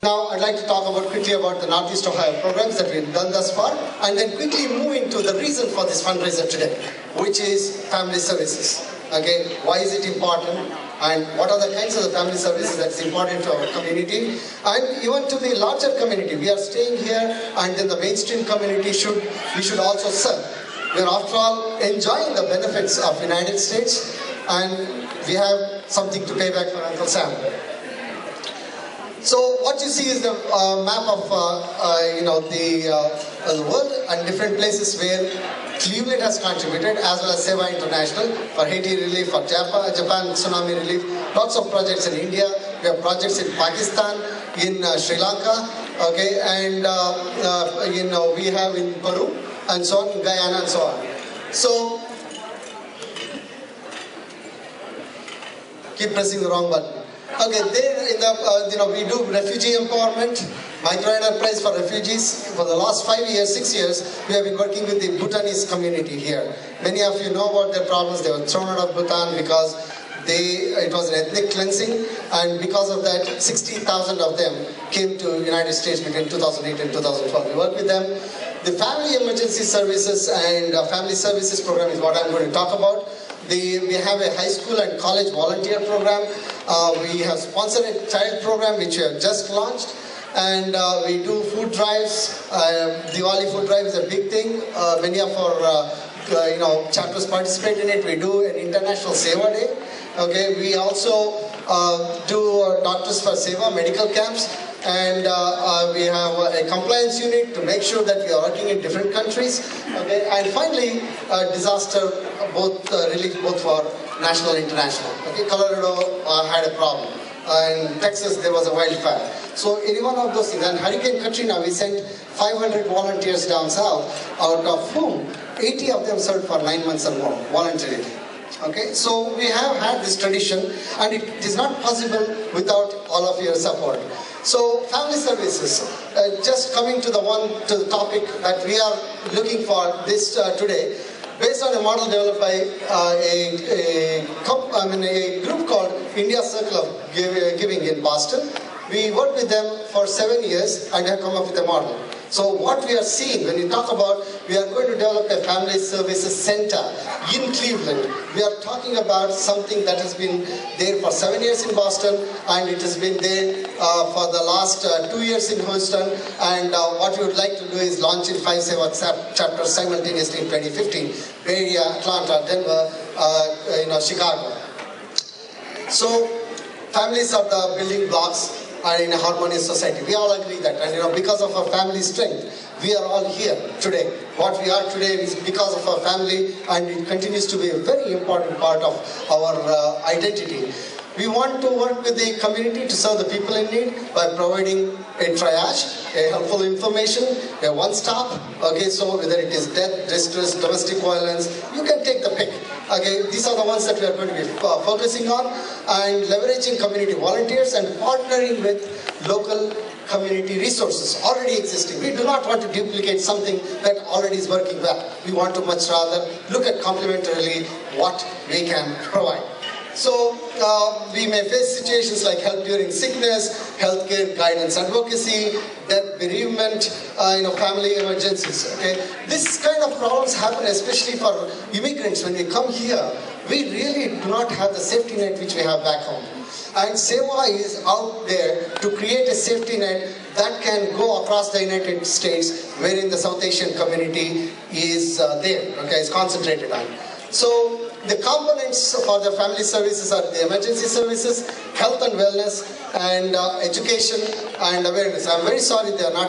Now, I'd like to talk quickly about the Northeast Ohio programs that we've done thus far, and then quickly move into the reason for this fundraiser today, which is family services. Okay, why is it important, and what are the kinds of the family services that's important to our community, and even to the larger community. We are staying here, and then the mainstream community we should also serve. We are, after all, enjoying the benefits of United States, and we have something to pay back for Uncle Sam. So what you see is the map of the world and different places where Cleveland has contributed, as well as Seva International for Haiti relief, for Japan tsunami relief. Lots of projects in India. We have projects in Pakistan, in Sri Lanka, okay, and we have in Peru and so on, in Guyana and so on. So keep pressing the wrong button. Okay, there in the we do refugee empowerment, micro enterprise for refugees. For the last 5 years, 6 years, we have been working with the Bhutanese community here. Many of you know about their problems. They were thrown out of Bhutan because it was an ethnic cleansing, and because of that, 60,000 of them came to the United States between 2008 and 2012. We worked with them. The Family Emergency Services and Family Services program is what I'm going to talk about. We have a high school and college volunteer program. We have sponsored a child program which we have just launched, and we do food drives. Diwali food drive is a big thing. Many of our chapters participate in it. We do an International Seva Day. Okay, we also do Doctors for Seva medical camps, and we have a compliance unit to make sure that we are working in different countries. Okay, and finally, disaster relief both for national and international. Okay, Colorado had a problem. In Texas, there was a wildfire. So any one of those things. And Hurricane Katrina, we sent 500 volunteers down south, out of whom 80 of them served for 9 months or more, voluntarily. Okay, so we have had this tradition, and it is not possible without all of your support. So family services, just coming to the topic that we are looking for this today, based on a model developed by a group called India Circle of Giving in Boston. We worked with them for 7 years and have come up with a model. So what we are seeing, when we talk about, we are going to develop a family services center in Cleveland. We are talking about something that has been there for 7 years in Boston, and it has been there for the last 2 years in Houston. And what we would like to do is launch in 5 Seva chapters simultaneously in 2015. Bay Area, Atlanta, Denver, Chicago. So families are the building blocks and in a harmonious society. We all agree that, and because of our family strength, we are all here today. What we are today is because of our family, and it continues to be a very important part of our identity. We want to work with the community to serve the people in need by providing a triage, a helpful information, a one-stop. Okay, so whether it is death, distress, domestic violence, you can take the pick. Okay, these are the ones that we are going to be focusing on, and leveraging community volunteers and partnering with local community resources already existing. We do not want to duplicate something that already is working well. We want to much rather look at complementarily what we can provide. So we may face situations like help during sickness, healthcare guidance advocacy, death, bereavement, family emergencies. Okay, this kind of problems happen especially for immigrants. When we come here, we really do not have the safety net which we have back home. And Seva is out there to create a safety net that can go across the United States, wherein the South Asian community is there. Okay, is concentrated on. So the components for the family services are the emergency services, health and wellness, and education and awareness. I'm very sorry they are not